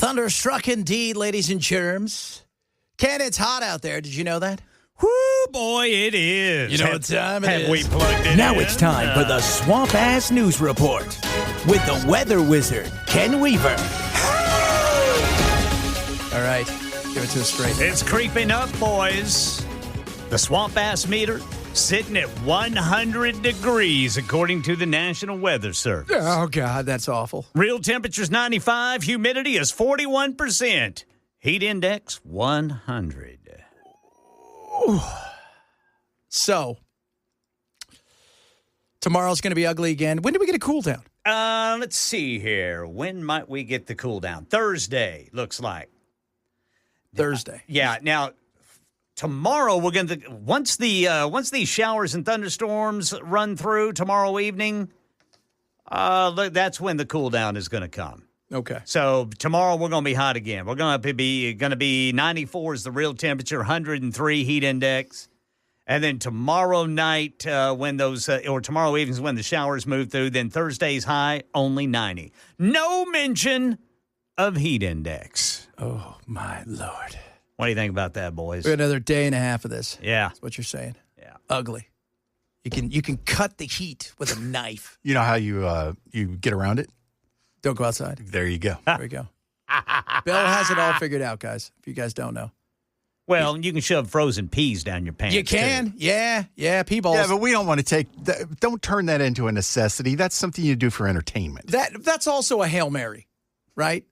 Thunderstruck indeed, ladies and germs. Ken, it's hot out there. Did you know that? Whoo, boy, it is. You know what time it is. Have we plugged it Now in? it's time for the Swamp Ass News Report with the weather wizard, Ken Weaver. All right, give it to us straight. It's creeping up, boys. The swamp ass meter sitting at 100 degrees, according to the National Weather Service. Oh, God, that's awful. Real temperature's 95, humidity is 41%. Heat index 100. So, tomorrow's going to be ugly again. When do we get a cool down? Let's see here. When might we get the cool down? Thursday, looks like. Thursday. Yeah. Now, tomorrow we're going to once these showers and thunderstorms run through tomorrow evening, that's when the cool down is going to come. Okay. So tomorrow we're going to be hot again. We're going to be 94 is the real temperature, 103 heat index. And then tomorrow night, or tomorrow evening is when the showers move through. Then Thursday's high, only 90. No mention of heat index. Oh, my Lord. What do you think about that, boys? We got another day and a half of this. Yeah. That's what you're saying. Yeah. Ugly. You can cut the heat with a knife. You know how you get around it? Don't go outside. There you go. There we go. Bill has it all figured out, guys, if you guys don't know. Well, you can shove frozen peas down your pants. You can. Too. Yeah, pea balls. Yeah, but we don't want to don't turn that into a necessity. That's something you do for entertainment. That's also a Hail Mary, right?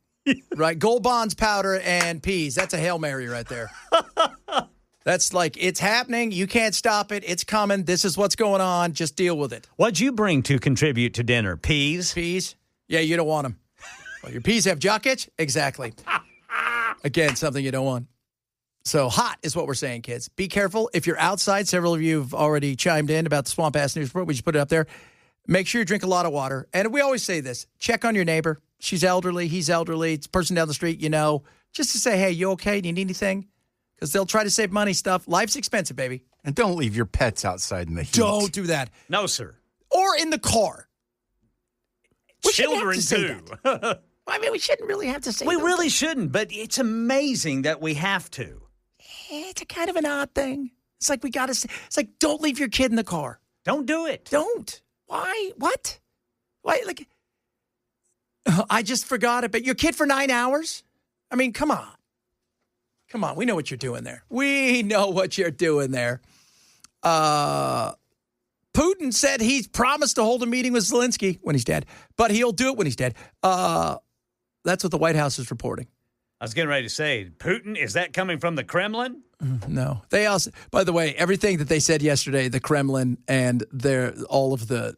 Right. Gold Bonds powder and peas. That's a Hail Mary right there. That's like, it's happening. You can't stop it. It's coming. This is what's going on. Just deal with it. What'd you bring to contribute to dinner? Peas? Peas? Yeah, you don't want them. Well, your peas have jock itch? Exactly. Again, something you don't want. So hot is what we're saying, kids. Be careful. If you're outside, several of you have already chimed in about the Swamp Ass News Report. We just put it up there. Make sure you drink a lot of water. And we always say this. Check on your neighbor. She's elderly. He's elderly. It's a person down the street, just to say, hey, you okay? Do you need anything? Because they'll try to save money stuff. Life's expensive, baby. And don't leave your pets outside in the heat. Don't do that. No, sir. Or in the car. Children, too. I mean, we shouldn't really have to say We really shouldn't, but it's amazing that we have to. It's a kind of an odd thing. It's like we got to say, it's like, don't leave your kid in the car. Don't do it. Don't. Why? What? Why? Like, I just forgot it. But your kid for 9 hours? I mean, come on. Come on. We know what you're doing there. We know what you're doing there. Putin said he's promised to hold a meeting with Zelensky when he's dead, but he'll do it when he's dead. That's what the White House is reporting. I was getting ready to say, Putin, is that coming from the Kremlin? No. They also, by the way, everything that they said yesterday, the Kremlin and all of the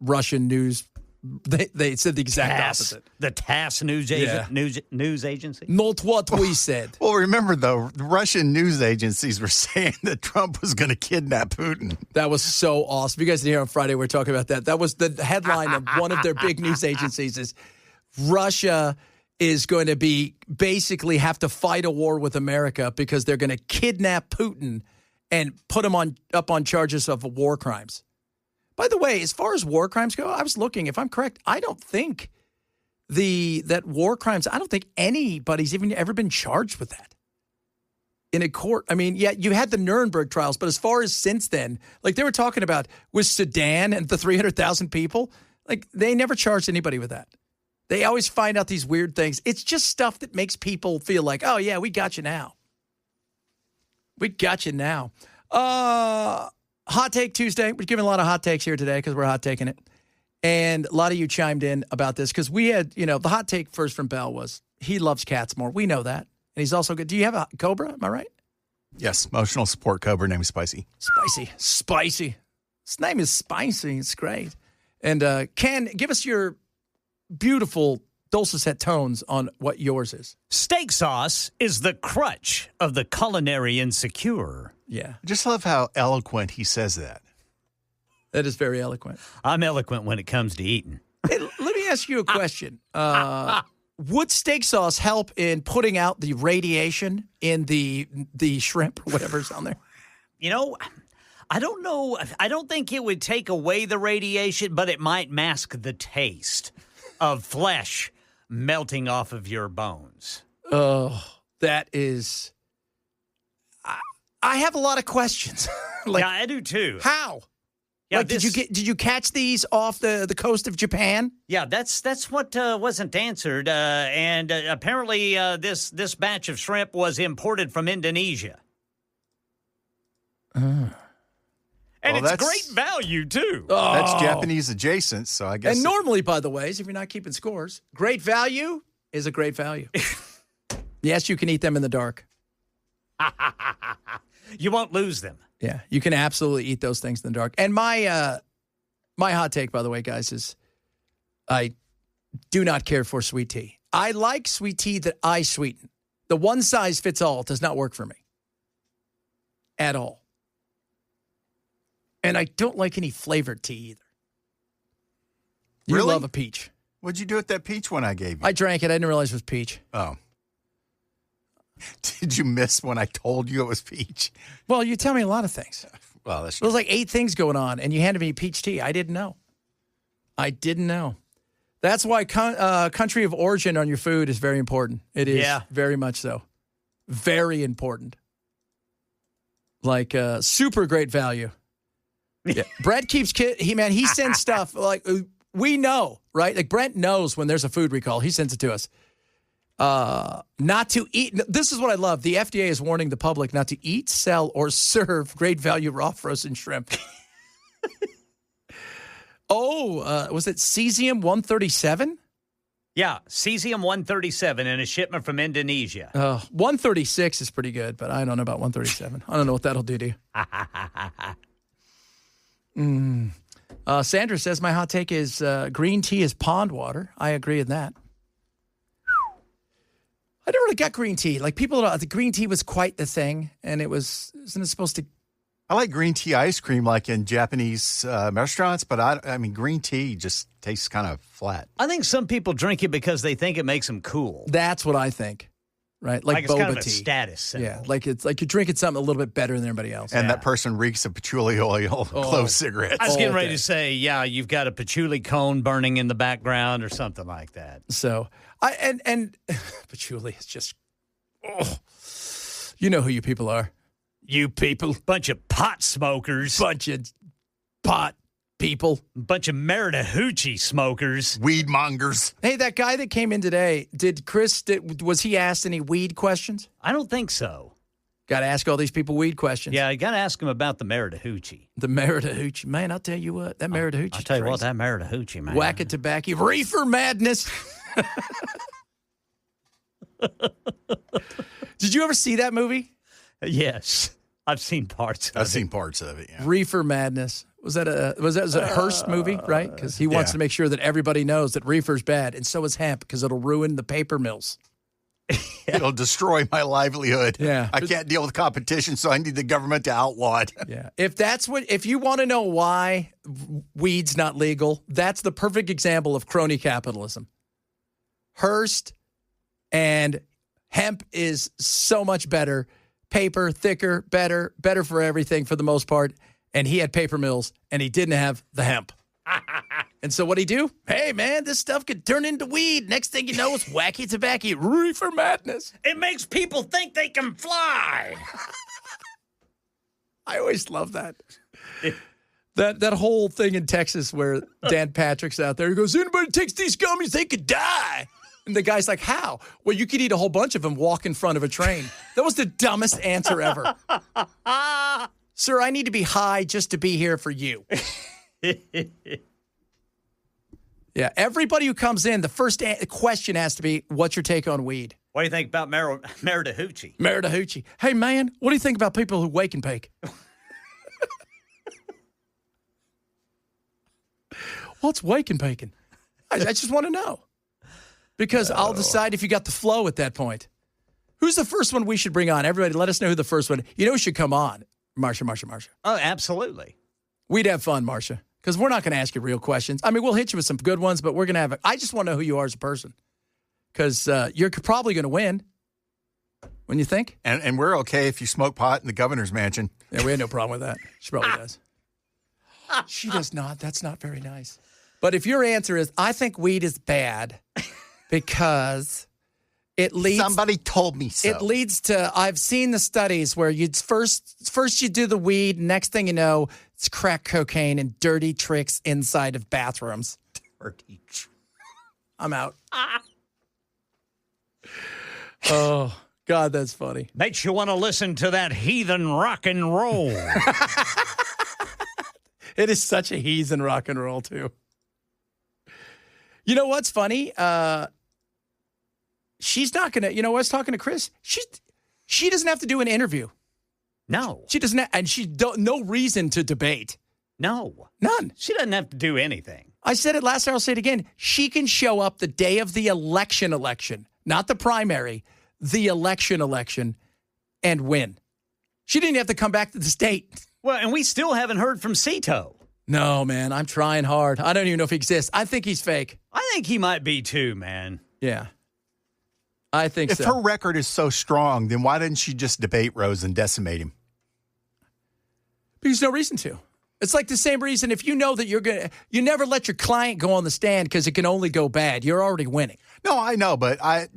Russian news, they said the exact opposite. The TASS news agency? Not what we said. Well, remember, though, the Russian news agencies were saying that Trump was going to kidnap Putin. That was so awesome. You guys didn't hear on Friday, we were talking about that. That was the headline of one of their big news agencies is Russia is going to basically have to fight a war with America because they're going to kidnap Putin and put him up on charges of war crimes. By the way, as far as war crimes go, I was looking. If I'm correct, I don't think that war crimes, I don't think anybody's even ever been charged with that in a court. I mean, yeah, you had the Nuremberg trials, but as far as since then, like they were talking about with Sudan and the 300,000 people, like they never charged anybody with that. They always find out these weird things. It's just stuff that makes people feel like, oh, yeah, we got you now. We got you now. Hot Take Tuesday. We're giving a lot of hot takes here today because we're hot taking it. And a lot of you chimed in about this because we had, the hot take first from Bell was he loves cats more. We know that. And he's also good. Do you have a Cobra? Am I right? Yes, emotional support Cobra named Spicy. Spicy. His name is Spicy. It's great. And Ken, give us your beautiful dulcet tones on what yours is. Steak sauce is the crutch of the culinary insecure. Yeah. I just love how eloquent he says that. That is very eloquent. I'm eloquent when it comes to eating. Hey, let me ask you a question. Would steak sauce help in putting out the radiation in the shrimp or whatever's on there? I don't know. I don't think it would take away the radiation, but it might mask the taste of flesh melting off of your bones. Oh, that is. I have a lot of questions. Yeah, I do too. How? Yeah, did you catch these off the coast of Japan? Yeah, that's what wasn't answered. And apparently, this batch of shrimp was imported from Indonesia. And it's great value too. Oh. That's Japanese adjacent, so I guess. And normally, by the way, if you're not keeping scores, great value is a great value. Yes, you can eat them in the dark. You won't lose them. Yeah, you can absolutely eat those things in the dark. And my hot take, by the way, guys, is I do not care for sweet tea. I like sweet tea that I sweeten. The one size fits all does not work for me at all. And I don't like any flavored tea either. You Really? love a peach. What'd you do with that peach one I gave you? I drank it. I didn't realize it was peach. Oh. Did you miss when I told you it was peach? Well, you tell me a lot of things. Well, that's There was like 8 things going on, and you handed me peach tea. I didn't know. That's why country of origin on your food is very important. It is very much so. Very important. Like super great value. Yeah. Brett keeps he sends stuff like we know, right? Like Brent knows when there's a food recall. He sends it to us. Not to eat. This is what I love. The FDA is warning the public not to eat, sell, or serve great value raw frozen shrimp. Was it cesium 137? Yeah, cesium 137 in a shipment from Indonesia. 136 is pretty good, but I don't know about 137. I don't know what that'll do to you. Sandra says my hot take is green tea is pond water. I agree with that. I never really got green tea. Like the green tea was quite the thing, and isn't it supposed to? I like green tea ice cream, like in Japanese restaurants, but I mean, green tea just tastes kind of flat. I think some people drink it because they think it makes them cool. That's what I think, right? Like it's boba kind of tea. a status symbol. Yeah, like it's like you're drinking something a little bit better than everybody else. And that person reeks of patchouli oil, clove cigarettes. I was getting ready to say, you've got a patchouli cone burning in the background or something like that. So and patchouli is just, you know who you people are. You people. Bunch of pot smokers. Bunch of pot people. Bunch of Meredith smokers. Weed mongers. Hey, that guy that came in today, was he asked any weed questions? I don't think so. Got to ask all these people weed questions. Yeah, you got to ask him about the Meredith. The Meredith. Man, I'll tell you what, that Meredith. I'll tell you what, that Meredith, man. Whack it tobacco. Reefer madness. Did you ever see that movie? Yes. I've seen parts of it. I've seen parts of it, yeah. Reefer madness. Was that a Hearst movie, right? Because he wants to make sure that everybody knows that reefer's bad, and so is hemp, because it'll ruin the paper mills. It'll destroy my livelihood. Yeah. I can't deal with competition, so I need the government to outlaw it. Yeah. If you want to know why weed's not legal, that's the perfect example of crony capitalism. Hearst and hemp is so much better. Paper, thicker, better for everything for the most part. And he had paper mills, and he didn't have the hemp. And so what'd he do? Hey, man, this stuff could turn into weed. Next thing you know, it's wacky tobacco, reefer madness. It makes people think they can fly. I always love that. That whole thing in Texas where Dan Patrick's out there. He goes, anybody takes these gummies, they could die. And the guy's like, how? Well, you could eat a whole bunch of them, walk in front of a train. That was the dumbest answer ever. Sir, I need to be high just to be here for you. Yeah, everybody who comes in, the first question has to be, what's your take on weed? What do you think about Meredith? Meredith. Hey, man, what do you think about people who wake and bake? What's wake and baking? I just want to know. Because I'll decide if you got the flow at that point. Who's the first one we should bring on? Everybody, let us know who the first one. You know who should come on? Marsha. Oh, absolutely. We'd have fun, Marsha, because we're not going to ask you real questions. I mean, we'll hit you with some good ones, but we're going to have I just want to know who you are as a person, because you're probably going to win. When you think? And we're okay if you smoke pot in the governor's mansion. Yeah, we had no problem with that. She probably does. She does not. That's not very nice. But if your answer is, I think weed is bad, because it leads. Somebody told me so. It leads to. I've seen the studies where you first you do the weed, next thing you know, it's crack cocaine and dirty tricks inside of bathrooms. Dirty I'm out. Oh, God, that's funny. Makes you want to listen to that heathen rock and roll. It is such a heathen rock and roll, too. You know what's funny? She's not going to, I was talking to Chris. She doesn't have to do an interview. No. She doesn't, and no reason to debate. No. None. She doesn't have to do anything. I said it last year, I'll say it again. She can show up the day of the election, not the primary, the election, and win. She didn't have to come back to the state. Well, and we still haven't heard from Cito. No, man, I'm trying hard. I don't even know if he exists. I think he's fake. I think he might be too, man. Yeah. I think if so. her record is so strong, then why didn't she just debate Rose and decimate him? Because there's no reason to. It's like the same reason if you know that you never let your client go on the stand because it can only go bad. You're already winning. No, I know, but I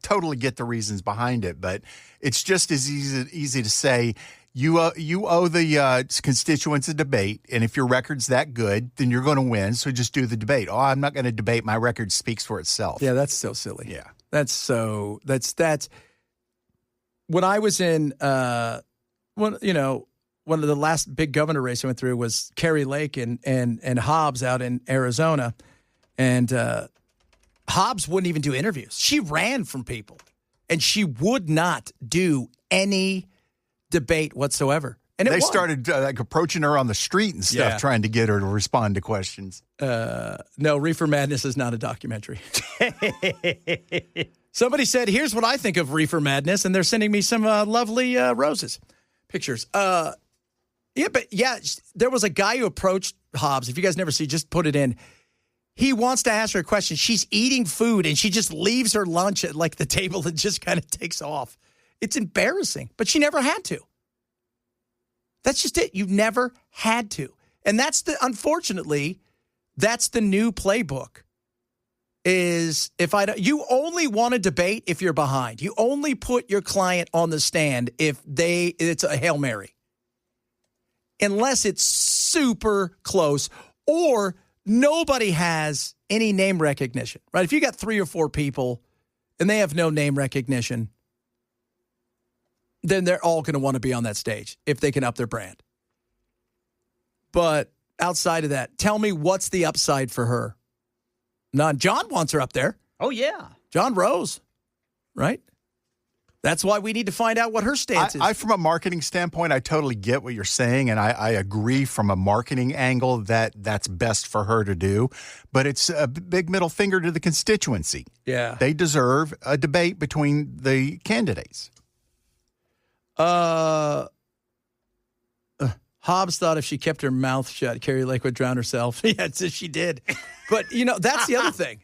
totally get the reasons behind it. But it's just as easy to say you owe the constituents a debate, and if your record's that good, then you're going to win. So just do the debate. Oh, I'm not going to debate. My record speaks for itself. Yeah, that's so silly. Yeah, that's when I was in one of the last big governor race I went through was Kerry Lake and Hobbs out in Arizona. And Hobbs wouldn't even do interviews. She ran from people. And she would not do any debate whatsoever. And they started approaching her on the street and stuff, trying to get her to respond to questions. No, Reefer Madness is not a documentary. Somebody said, here's what I think of Reefer Madness, and they're sending me some lovely roses. Pictures. There was a guy who approached Hobbs. If you guys never see, just put it in. He wants to ask her a question. She's eating food, and she just leaves her lunch at, the table and just kind of takes off. It's embarrassing, but she never had to. That's just it. You never had to. And unfortunately, that's the new playbook. You only want to debate if you're behind. You only put your client on the stand if it's a Hail Mary. Unless it's super close or nobody has any name recognition, right? If you got 3 or 4 people and they have no name recognition, then they're all going to want to be on that stage if they can up their brand. But outside of that, tell me what's the upside for her? None. John wants her up there. Oh, yeah. John Rose, right? That's why we need to find out what her stance is. From a marketing standpoint, I totally get what you're saying, and I agree from a marketing angle that that's best for her to do. But it's a big middle finger to the constituency. Yeah. They deserve a debate between the candidates. Hobbs thought if she kept her mouth shut, Kerry Lake would drown herself. Yeah, she did. But, that's the other thing.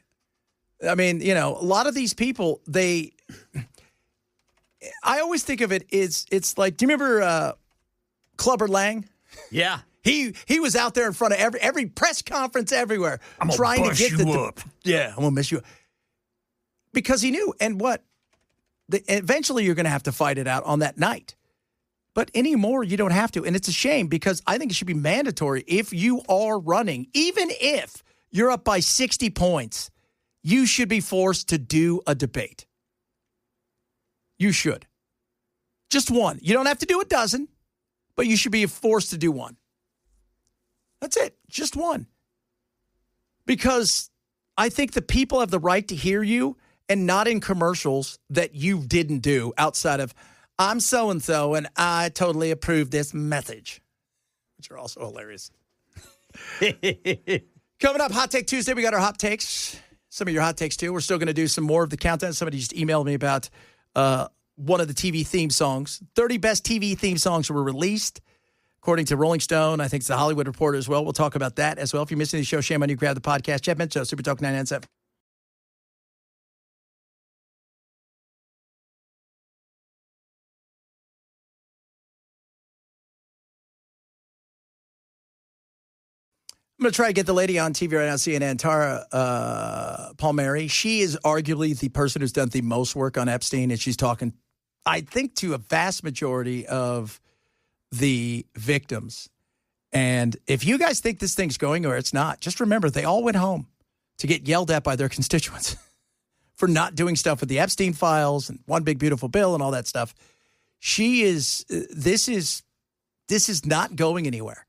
I mean, a lot of these people, I always think of it's like, do you remember Clubber Lang? Yeah. He was out there in front of every press conference everywhere I'm trying to get you up. Yeah, I'm going to mess you up. Because he knew. And eventually you're going to have to fight it out on that night. But anymore, you don't have to. And it's a shame because I think it should be mandatory if you are running, even if you're up by 60 points, you should be forced to do a debate. You should. Just one. You don't have to do a dozen, but you should be forced to do one. That's it. Just one. Because I think the people have the right to hear you and not in commercials that you didn't do outside of, I'm so-and-so and I totally approve this message, which are also hilarious. Coming up, Hot Take Tuesday, we got our hot takes. Some of your hot takes, too. We're still going to do some more of the countdown. Somebody just emailed me about one of the TV theme songs. 30 best TV theme songs were released, according to Rolling Stone. I think it's the Hollywood Reporter as well. We'll talk about that as well. If you're missing the show, shame on you. Grab the podcast. Jeff Benson, Super Talk 997. I'm going to try to get the lady on TV right now, CNN, Tara Palmieri. She is arguably the person who's done the most work on Epstein, and she's talking, I think, to a vast majority of the victims. And if you guys think this thing's going or it's not, just remember they all went home to get yelled at by their constituents for not doing stuff with the Epstein files and One Big Beautiful Bill and all that stuff. This is not going anywhere.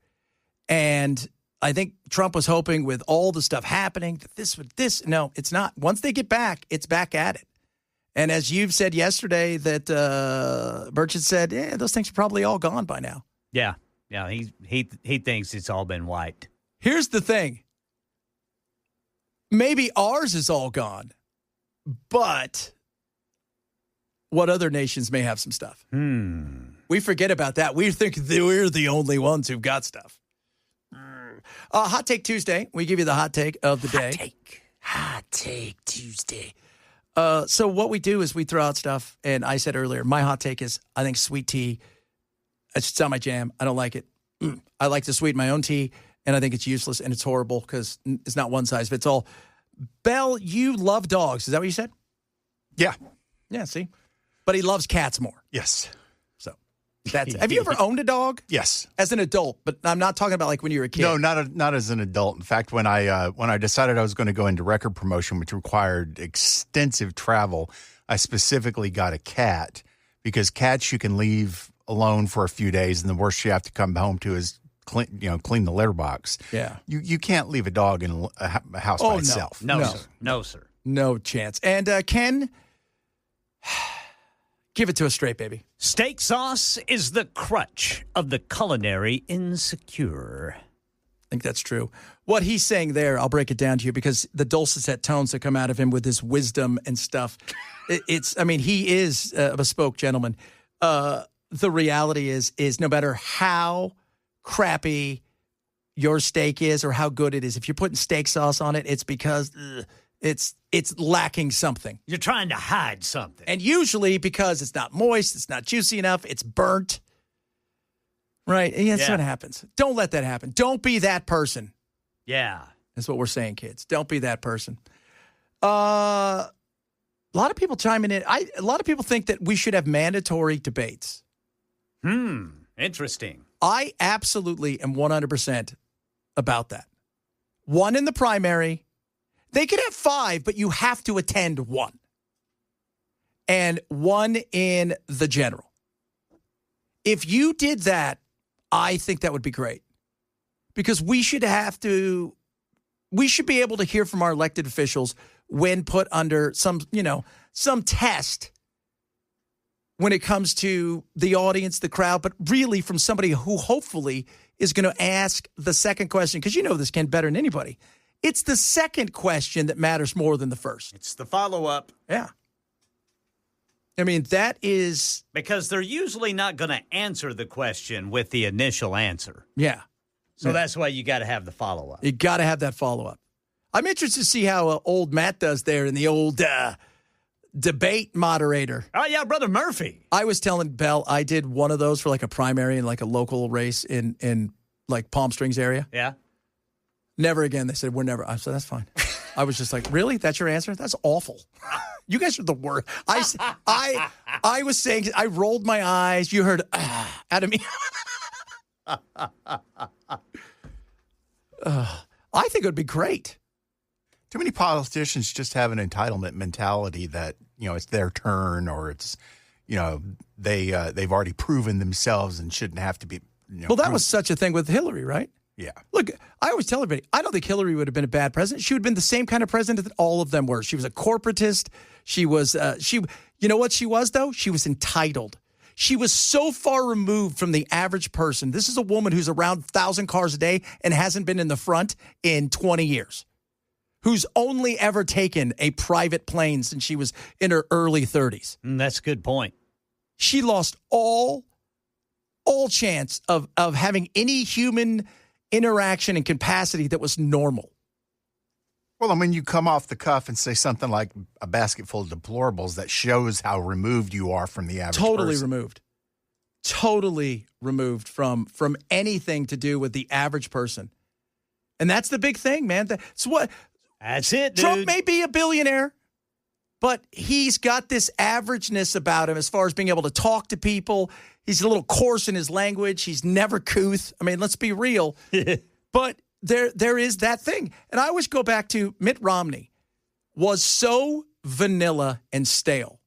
And I think Trump was hoping with all the stuff happening that no, it's not. Once they get back, it's back at it. And as you've said yesterday that Burchett said, those things are probably all gone by now. Yeah. Yeah. He thinks it's all been wiped. Here's the thing. Maybe ours is all gone, but what other nations may have some stuff. We forget about that. We think we're the only ones who've got stuff. Hot Take Tuesday. We give you the hot take of the day. Hot Take Tuesday. So what we do is we throw out stuff, and I said earlier, my hot take is I think sweet tea, it's not my jam. I don't like it. I like to sweeten my own tea, and I think it's useless and it's horrible because it's not one size fits all. Bell, you love dogs. Is that what you said? Yeah. Yeah, see? But he loves cats more. Yes. So that's have you ever owned a dog? Yes. As an adult, but I'm not talking about like when you were a kid. No, not as an adult. In fact, when I decided I was going to go into record promotion, which required extensive travel, I specifically got a cat because cats you can leave alone for a few days, and the worst you have to come home to is clean the litter box. Yeah. You can't leave a dog in a house by itself. No, sir. No, sir. No chance. And Ken, give it to us straight, baby. Steak sauce is the crutch of the culinary insecure. I think that's true. What he's saying there, I'll break it down to you because the dulcet tones that come out of him with his wisdom and stuff, he is a bespoke gentleman. The reality is no matter how crappy your steak is or how good it is, if you're putting steak sauce on it, it's because it's lacking something. You're trying to hide something. And usually because it's not moist, it's not juicy enough, it's burnt. Right? And that's what happens. Don't let that happen. Don't be that person. Yeah. That's what we're saying, kids. Don't be that person. A lot of people chiming in. A lot of people think that we should have mandatory debates. Interesting. I absolutely am 100% about that. One in the primary. They could have 5, but you have to attend 1. And 1 in the general. If you did that, I think that would be great. Because we should be able to hear from our elected officials when put under some test when it comes to the audience, the crowd, but really from somebody who hopefully is going to ask the second question, because you know this, Ken, better than anybody. It's the second question that matters more than the first. It's the follow-up. Yeah. I mean, that is... Because they're usually not going to answer the question with the initial answer. Yeah. So that's why you got to have the follow-up. You got to have that follow-up. I'm interested to see how old Matt does there in the old debate moderator. Oh, yeah, Brother Murphy. I was telling Belle I did one of those for like a primary in like a local race in like Palm Springs area. Yeah. Never again. They said, we're never. I said, that's fine. I was just like, really? That's your answer? That's awful. You guys are the worst. I was saying, I rolled my eyes. You heard out of me. I think it would be great. Too many politicians just have an entitlement mentality that, it's their turn or it's, they've already proven themselves and shouldn't have to be. Well, that was such a thing with Hillary, right? Yeah. Look, I always tell everybody, I don't think Hillary would have been a bad president. She would have been the same kind of president that all of them were. She was a corporatist. She was, you know what she was, though? She was entitled. She was so far removed from the average person. This is a woman who's around 1,000 cars a day and hasn't been in the front in 20 years. Who's only ever taken a private plane since she was in her early 30s. That's a good point. She lost all chance of having any human interaction and capacity that was normal. Well, I mean, you come off the cuff and say something like a basket full of deplorables that shows how removed you are from the average person. Totally removed from anything to do with the average person. And that's the big thing, man. That's it, dude. Trump may be a billionaire, but he's got this averageness about him as far as being able to talk to people. He's a little coarse in his language. He's never couth. I mean, let's be real. But there is that thing. And I always go back to Mitt Romney was so vanilla and stale.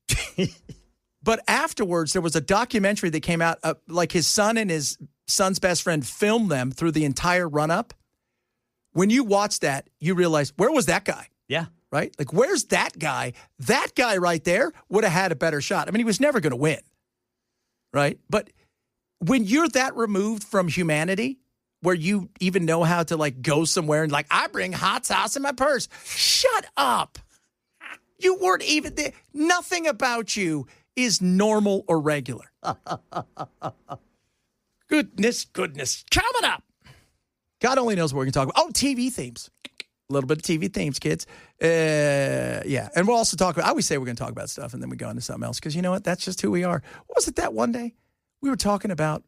But afterwards, there was a documentary that came out, like his son and his son's best friend filmed them through the entire run-up. When you watch that, you realize, where was that guy? Yeah. Right? Like, where's that guy? That guy right there would have had a better shot. I mean, he was never going to win. Right? But when you're that removed from humanity, where you even know how to, like, go somewhere and, like, I bring hot sauce in my purse. Shut up. You weren't even there. Nothing about you is normal or regular. Goodness. Coming up. God only knows what we're going to talk about. Oh, TV themes. A little bit of TV themes, kids. Yeah. And we'll also talk about, I always say we're going to talk about stuff and then we go into something else because you know what? That's just who we are. What was it that one day we were talking about?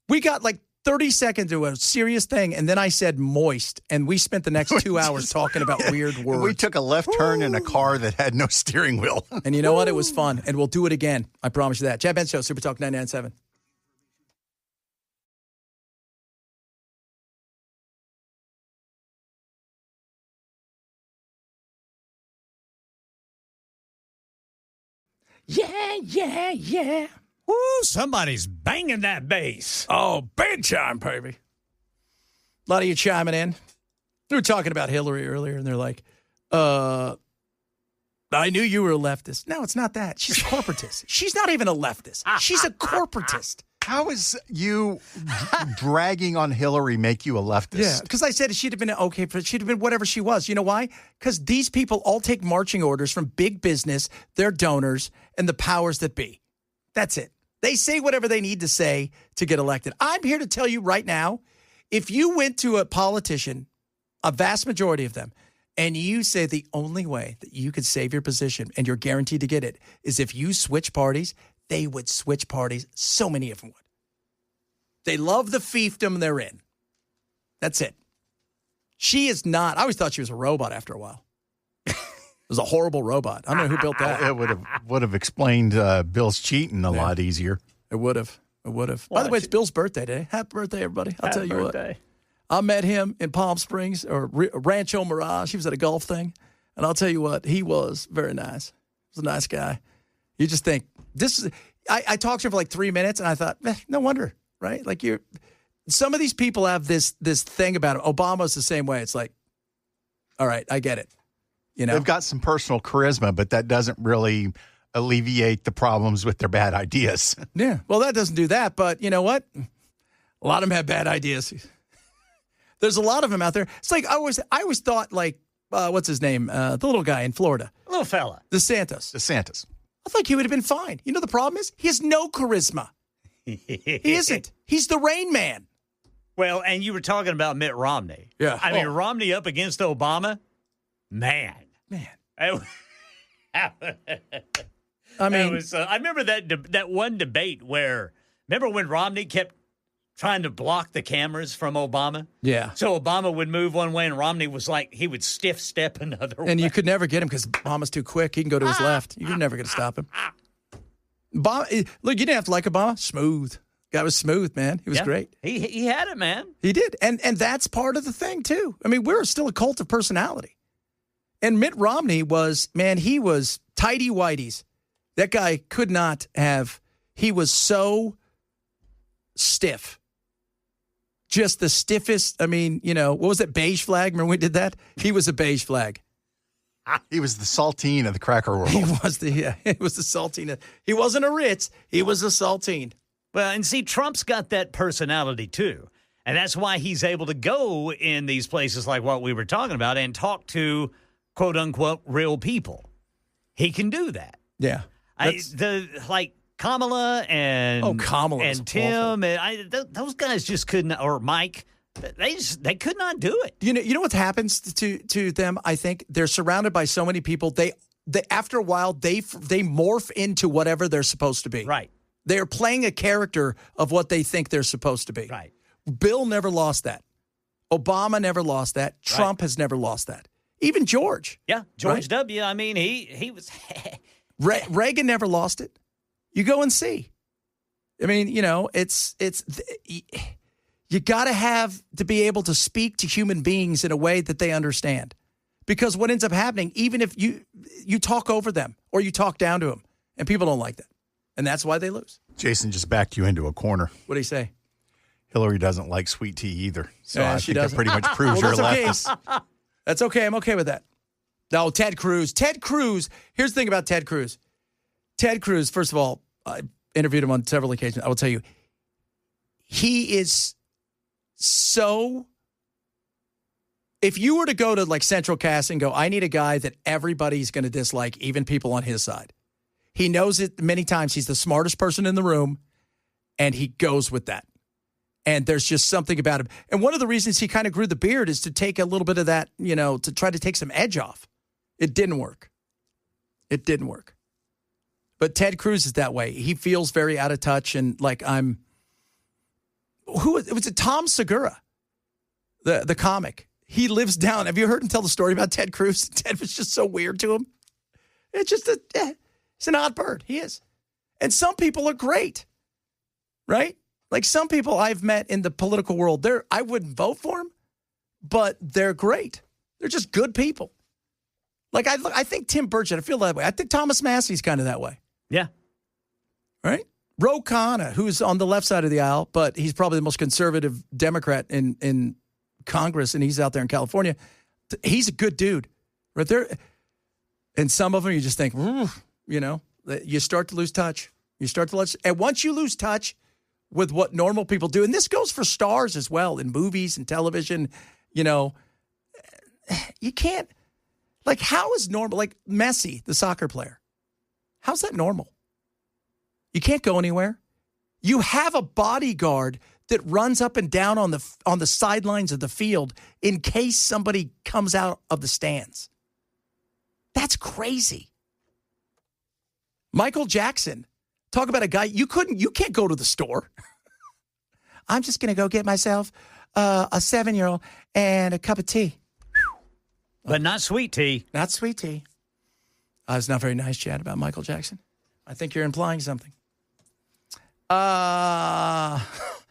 We got like 30 seconds to a serious thing and then I said moist and we spent the next 2 hours talking about weird words. We took a left turn in a car that had no steering wheel. And you know what? It was fun. And we'll do it again. I promise you that. Chad Benson Show, Super Talk 99.7. Yeah. Woo, somebody's banging that bass. Oh, big time, baby. A lot of you chiming in. We were talking about Hillary earlier, and they're like, I knew you were a leftist. No, it's not that. She's a corporatist. She's not even a leftist. She's a corporatist. How is you dragging on Hillary make you a leftist? Yeah, because I said she'd have been okay, she'd have been whatever she was. You know why? Because these people all take marching orders from big business, their donors, and the powers that be. That's it. They say whatever they need to say to get elected. I'm here to tell you right now, if you went to a politician, a vast majority of them, and you say the only way that you could save your position and you're guaranteed to get it is if you switch parties, they would switch parties. So many of them would. They love the fiefdom they're in. That's it. She is not. I always thought she was a robot after a while. It was a horrible robot. I don't know who built that. It would have explained Bill's cheating a lot easier. It would have. By the way, it's Bill's birthday today. Happy birthday, everybody. I'll tell you what. I met him in Palm Springs or Rancho Mirage. He was at a golf thing. And I'll tell you what, he was very nice. He was a nice guy. You just think, this is, I talked to him for like 3 minutes and I thought, no wonder, right? Like some of these people have this thing about it. Obama's the same way. It's like, all right, I get it. You know, they've got some personal charisma, but that doesn't really alleviate the problems with their bad ideas. Yeah. Well, that doesn't do that. But you know what? A lot of them have bad ideas. There's a lot of them out there. It's like I always thought like, what's his name? The little guy in Florida. Little fella. DeSantis. I think he would have been fine. You know, the problem is he has no charisma. He isn't. He's the Rain Man. Well, and you were talking about Mitt Romney. Yeah. I mean, Romney up against Obama, man. I mean, I remember that one debate where, remember when Romney kept trying to block the cameras from Obama? Yeah. So Obama would move one way and Romney was like, he would stiff step another way. And you could never get him because Obama's too quick. He can go to his left. You're never going to stop him. Look, you didn't have to like Obama. Smooth. Guy was smooth, man. He was great. He had it, man. He did. And that's part of the thing, too. I mean, we're still a cult of personality. And Mitt Romney was, man, he was tighty-whities. That guy could not have, he was so stiff. Just the stiffest, I mean, you know, what was it, beige flag? Remember when we did that? He was a beige flag. He was the saltine of the cracker world. He was the saltine. He wasn't a Ritz. He was a saltine. Well, and see, Trump's got that personality, too. And that's why he's able to go in these places like what we were talking about and talk to, quote unquote, real people. He can do that. Yeah. Kamala and Kamala and Tim and those guys just couldn't, or Mike, they could not do it. You know what happens to them? I think they're surrounded by so many people. They after a while they morph into whatever they're supposed to be. Right. They're playing a character of what they think they're supposed to be. Right. Bill never lost that. Obama never lost that. Trump has never lost that. Even George. Yeah, George Right? W. I mean, he was. Reagan never lost it. You go and see. I mean, it's you got to have to be able to speak to human beings in a way that they understand. Because what ends up happening, even if you talk over them or you talk down to them, and people don't like that. And that's why they lose. Jason just backed you into a corner. What do you say? Hillary doesn't like sweet tea either. So Yeah, I she think doesn't. that pretty much proves Well, you're a that's okay. leftist. That's okay. I'm okay with that. No, Ted Cruz. Ted Cruz. Here's the thing about Ted Cruz. Ted Cruz, first of all, I interviewed him on several occasions. I will tell you, he is so. If you were to go to like Central Cast and go, I need a guy that everybody's going to dislike, even people on his side. He knows it many times. He's the smartest person in the room, and he goes with that. And there's just something about him. And one of the reasons he kind of grew the beard is to take a little bit of that, to try to take some edge off. It didn't work. It didn't work. But Ted Cruz is that way. He feels very out of touch and like it was Tom Segura, the comic. He lives down. Have you heard him tell the story about Ted Cruz? Ted was just so weird to him. It's just he's an odd bird. He is. And some people are great, right? Like some people I've met in the political world, I wouldn't vote for them, but they're great. They're just good people. Like I think Tim Burchett, I feel that way. I think Thomas Massey's kind of that way. Yeah. Right? Ro Khanna, who's on the left side of the aisle, but he's probably the most conservative Democrat in Congress, and he's out there in California. He's a good dude, right there. And some of them, you just think, you start to lose touch. And once you lose touch with what normal people do, and this goes for stars as well in movies and television, you can't. Like, how is normal? Like Messi, the soccer player, how's that normal? You can't go anywhere. You have a bodyguard that runs up and down on the sidelines of the field in case somebody comes out of the stands. That's crazy. Michael Jackson, talk about a guy you can't go to the store. I'm just going to go get myself a 7-year-old and a cup of tea. But not sweet tea. Not sweet tea. It's not very nice, Chad, about Michael Jackson. I think you're implying something.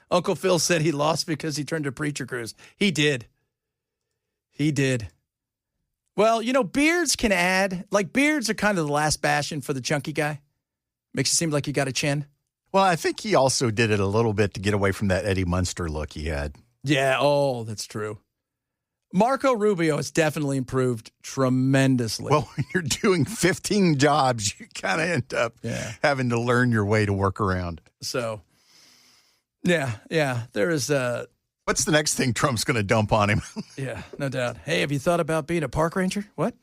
Uncle Phil said he lost because he turned to Preacher Cruz. He did. Well, beards can add. Like, beards are kind of the last bastion for the chunky guy. Makes it seem like you got a chin. Well, I think he also did it a little bit to get away from that Eddie Munster look he had. Yeah, that's true. Marco Rubio has definitely improved tremendously. Well, when you're doing 15 jobs, you kind of end up having to learn your way to work around. So, yeah, there is What's the next thing Trump's going to dump on him? Yeah, no doubt. Hey, have you thought about being a park ranger? What?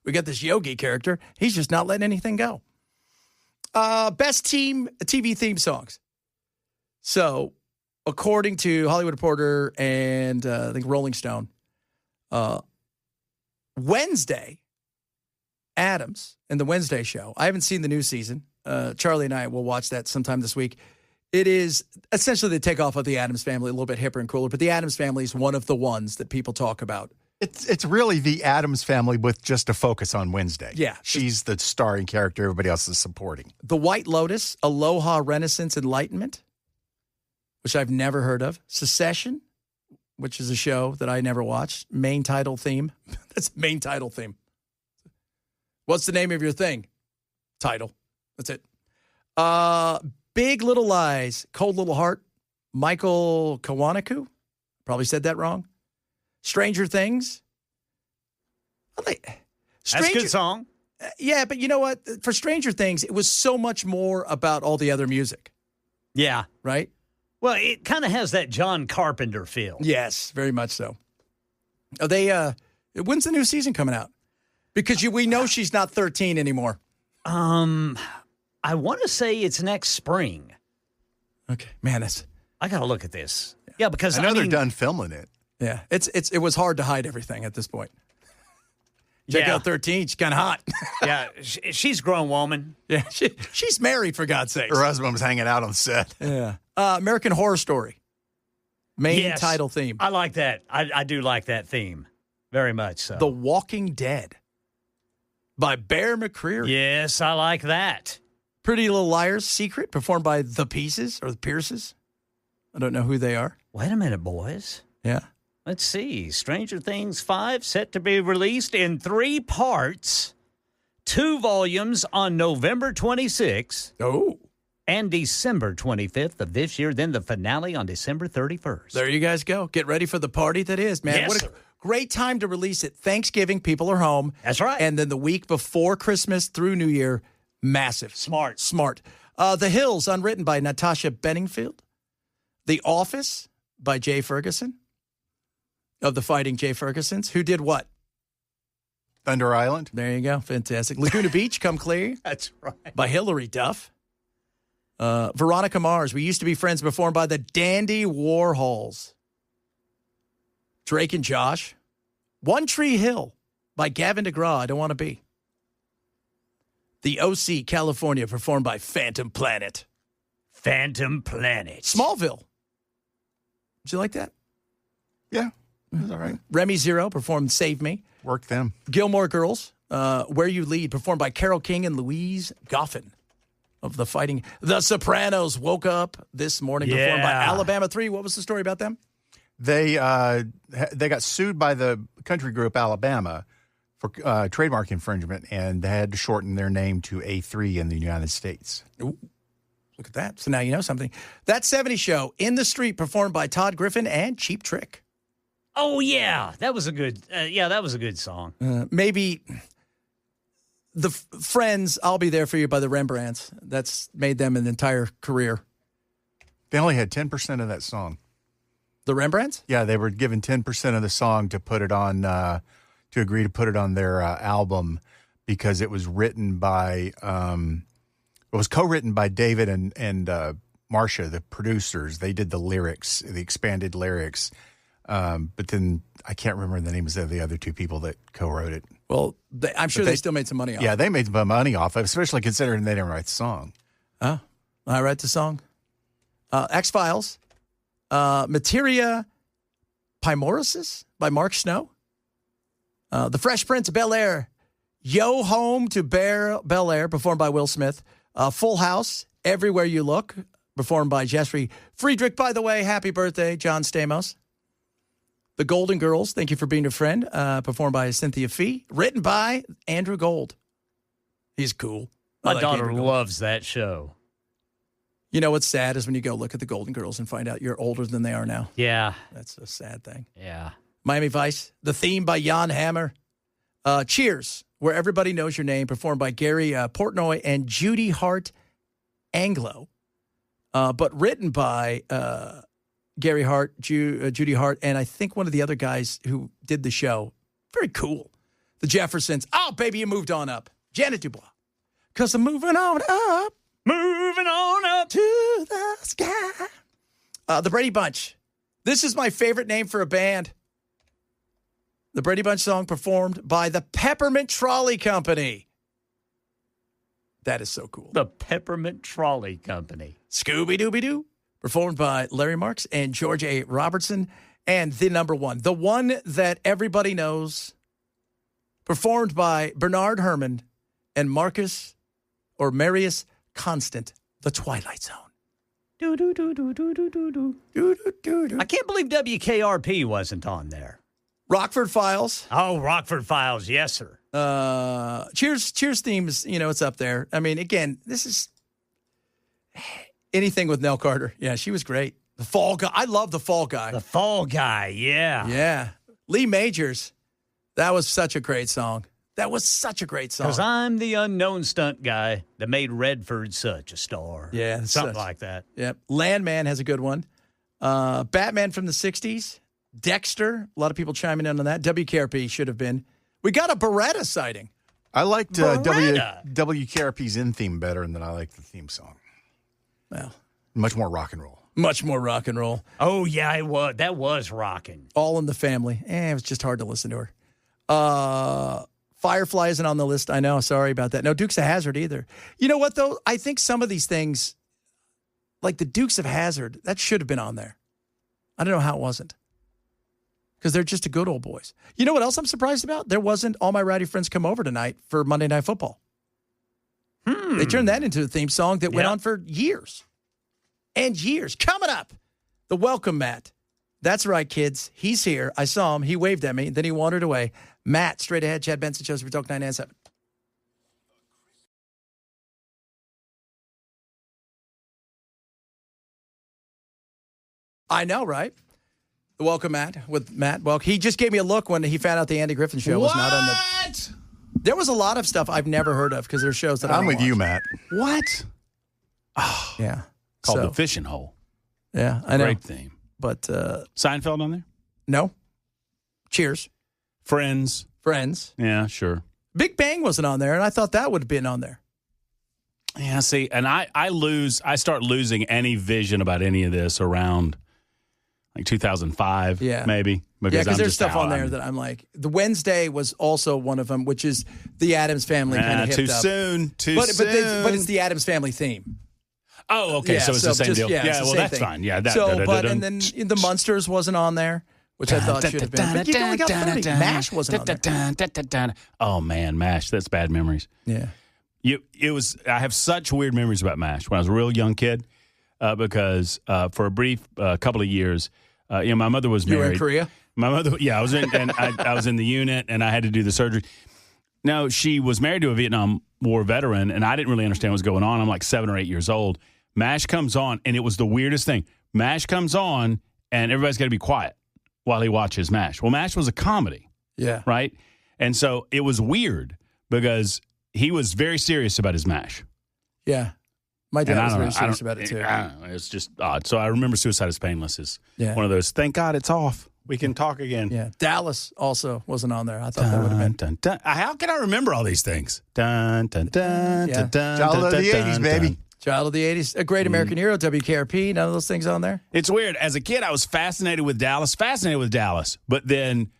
We got this Yogi character. He's just not letting anything go. Best TV theme songs. So, according to Hollywood Reporter and I think Rolling Stone, Wednesday, Addams and the Wednesday Show. I haven't seen the new season. Charlie and I will watch that sometime this week. It is essentially the takeoff of the Addams Family, a little bit hipper and cooler, but the Addams Family is one of the ones that people talk about. It's really the Addams Family with just a focus on Wednesday. Yeah. She's the starring character. Everybody else is supporting. The White Lotus, Aloha, Renaissance, Enlightenment, which I've never heard of. Secession, which is a show that I never watched. Main title theme. That's main title theme. What's the name of your thing? Title. That's it. Big Little Lies, Cold Little Heart, Michael Kiwanuka. Probably said that wrong. Stranger Things. That's a good song. Yeah, but you know what? For Stranger Things, it was so much more about all the other music. Yeah. Right? Well, it kind of has that John Carpenter feel. Yes, very much so. When's the new season coming out? Because we know she's not 13 anymore. I want to say it's next spring. Okay, man, I got to look at this. Yeah, because I know they're done filming it. Yeah, it was hard to hide everything at this point. Check out 13. She's kind of hot. Yeah, she's a grown woman. Yeah, she's married, for God's sake. Her husband was hanging out on set. Yeah. American Horror Story. Main Yes. title theme. I like that. I do like that theme very much so. The Walking Dead by Bear McCreary. Yes, I like that. Pretty Little Liars, Secret, performed by The Pieces or The Pierces. I don't know who they are. Wait a minute, boys. Yeah. Let's see. Stranger Things 5 set to be released in 3 parts, 2 volumes on November 26th Oh. and December 25th of this year. Then the finale on December 31st. There you guys go. Get ready for the party that is, man. Yes, what a sir. great time to release it. Thanksgiving, people are home. That's right. And then the week before Christmas through New Year, massive. Smart. The Hills, unwritten by Natasha Bedingfield. The Office by Jay Ferguson of the Fighting Jay Fergusons. Who did what? Thunder Island. There you go. Fantastic. Laguna Beach, Come Clear That's right. by Hilary Duff. Veronica Mars, We Used to Be Friends, performed by the Dandy Warhols. Drake and Josh. One Tree Hill by Gavin DeGraw, I Don't Want to Be. The OC, California, performed by Phantom Planet. Phantom Planet. Smallville. Did you like that? Yeah, that's all right. Remy Zero performed Save Me. Work them. Gilmore Girls, Where You Lead, performed by Carole King and Louise Goffin of the Fighting. The Sopranos, Woke Up This Morning, performed by Yeah. Alabama 3. What was the story about them? They got sued by the country group Alabama for trademark infringement, and they had to shorten their name to A3 in the United States. Ooh, look at that. So now you know something. That 70s Show, In the Street, performed by Todd Griffin and Cheap Trick. Oh, yeah. That was a good that was a good song. Maybe the Friends, I'll Be There For You by the Rembrandts. That's made them an entire career. They only had 10% of that song. The Rembrandts? Yeah, they were given 10% of the song to put it on, to agree to put it on their album because it was written by, it was co-written by David and Marcia, the producers. They did the lyrics, the expanded lyrics. But then I can't remember the names of the other 2 people that co-wrote it. Well, I'm sure they still made some money off it. Yeah, they made some money off it, especially considering they didn't write the song. Oh, I write the song. X-Files. Materia Primorosis by Mark Snow. The Fresh Prince of Bel-Air. Yo Home to Bel-Air, performed by Will Smith. Full House, Everywhere You Look, performed by Jeffrey Friedrich. By the way, happy birthday, John Stamos. The Golden Girls, Thank You for Being a Friend, performed by Cynthia Fee. Written by Andrew Gold. He's cool. I My like daughter Andrew Gold. loves that show. You know what's sad is when you go look at the Golden Girls and find out you're older than they are now. Yeah. That's a sad thing. Yeah. Miami Vice, The Theme by Jan Hammer. Cheers, Where Everybody Knows Your Name, performed by Gary Portnoy and Judy Hart Anglo. But written by Gary Hart, Judy Hart, and I think one of the other guys who did the show. Very cool. The Jeffersons. Oh, baby, you moved on up. Janet Dubois. Because I'm moving on up. Moving on up To the sky. The Brady Bunch. This is my favorite name for a band. The Brady Bunch song performed by the Peppermint Trolley Company. That is so cool. the Peppermint Trolley Company. Scooby-Dooby-Doo. Performed by Larry Marks and George A. Robertson. And the number one, the one that everybody knows, performed by Bernard Herrmann and Marcus or Marius Constant, The Twilight Zone. Do, do, do, do, do, do, do, do. Do-do-do-do. I can't believe WKRP wasn't on there. Rockford Files. Oh, Rockford Files. Yes, sir. Cheers theme is, it's up there. I mean, again, this is anything with Nell Carter. Yeah, she was great. The Fall Guy. I love The Fall Guy. The Fall Guy. Yeah. Yeah. Lee Majors. That was such a great song. That was such a great song. Because I'm the unknown stunt guy that made Redford such a star. Yeah. Something like that. Yep. Landman has a good one. Batman from the 60s. Dexter. A lot of people chiming in on that. WKRP should have been. We got a Beretta sighting. I liked Beretta. WKRP's in theme better than I liked the theme song. Well, Much more rock and roll. much more rock and roll. Oh, yeah, it was. That was rocking. All in the Family. It was just hard to listen to her. Firefly isn't on the list. I know. Sorry about that. No Dukes of Hazzard either. You know what, though? I think some of these things, like the Dukes of Hazzard, that should have been on there. I don't know how it wasn't. Because they're just a good old boys. You know what else I'm surprised about? There wasn't All My Rowdy Friends Come Over Tonight for Monday Night Football. They turned that into a theme song that went on for years and years. Coming up, the welcome mat. That's right, kids. He's here. I saw him. He waved at me. Then he wandered away. Matt, straight ahead. Chad Benson shows for Talk 997. I know, right? The welcome mat with Matt. Well, he just gave me a look when he found out the Andy Griffin show was not on the. There was a lot of stuff I've never heard of because there's shows that I'm with watch. you, Matt. What? Oh, yeah. Called The Fishing Hole. Yeah, I know. Great theme. But Seinfeld on there? no. Cheers. Friends. Yeah, sure. Big Bang wasn't on there, and I thought that would have been on there. Yeah, see, and I start losing any vision about any of this around like 2005, maybe. Because there's stuff on there that I'm like, the Wednesday was also one of them, which is the Addams Family kind of hipped up. Too soon. But it's the Addams Family theme. Oh, okay, so it's the same deal. Yeah, well, that's fine. Yeah, and then the Munsters wasn't on there, which I thought should have been. But you only got 30. MASH wasn't on there. Oh, man, MASH, that's bad memories. Yeah. I have such weird memories about MASH when I was a real young kid because for a brief couple of years, my mother was married. You were in Korea? My mother, I was in, and I was in the unit, and I had to do the surgery. Now, she was married to a Vietnam War veteran, and I didn't really understand what was going on. I'm like 7 or 8 years old. MASH comes on, and it was the weirdest thing. MASH comes on, and everybody's got to be quiet while he watches MASH. Well, MASH was a comedy. Yeah. Right? And so it was weird because he was very serious about his MASH. Yeah. My dad was very serious about it, too. It's just odd. So I remember Suicide is Painless is one of those, thank God it's off. We can talk again. Yeah. Dallas also wasn't on there. I thought that would have been. Dun, dun. How can I remember all these things? Dun, dun, dun, dun, dun, Child of the dun, 80s, baby. Child of the 80s. A Great American Hero, WKRP. None of those things on there? It's weird. As a kid, I was fascinated with Dallas. But then,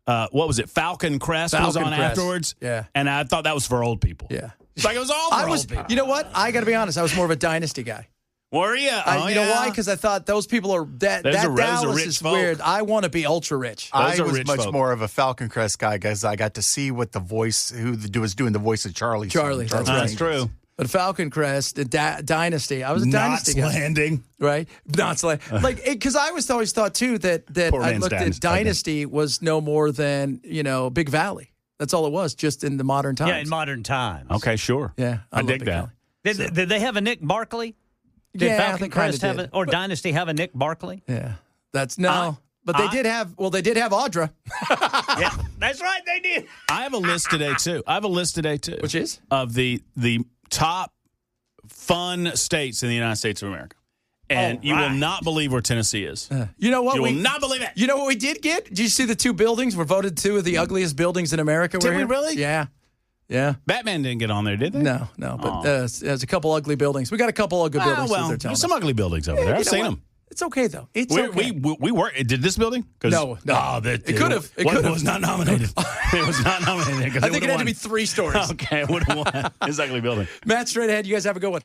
what was it? Falcon Crest was on afterwards. Yeah. And I thought that was for old people. Yeah. It's like it was all for old people. You know what? I got to be honest. I was more of a Dynasty guy. Were you? You know why? Because I thought those people are that Dallas is folk. weird. I want to be ultra rich. I was much more of a Falcon Crest guy because I got to see what the voice who was doing the voice of Charlie. That's true. But Falcon Crest, Dynasty. I was a Dynasty guy. Landing. Right? Knots Landing. Because I always thought too that I looked at Dynasty was no more than Big Valley. That's all it was, just in the modern times. Yeah, in modern times. Okay, sure. Yeah, I dig that. Did they have a Nick Barkley? Did Falcon Crest have or Dynasty have a Nick Barkley? Yeah, but they did have Audra. Yeah, that's right, they did. I have a list today too. Which is of the top fun states in the United States of America. And you will not believe where Tennessee is. You know what? You will not believe it. You know what we did get? Did you see the 2 buildings were voted 2 of the ugliest buildings in America? Did we really? Yeah. Yeah. Batman didn't get on there, did they? No. But there's a couple ugly buildings. We got a couple ugly buildings. There's some ugly buildings over there. I've seen them. It's okay, though. We were. Did this building? No. It could have. It was not nominated. It was not nominated. I think it had to be 3 stories. Okay, it would have won. This ugly building. Matt, straight ahead. You guys have a good one.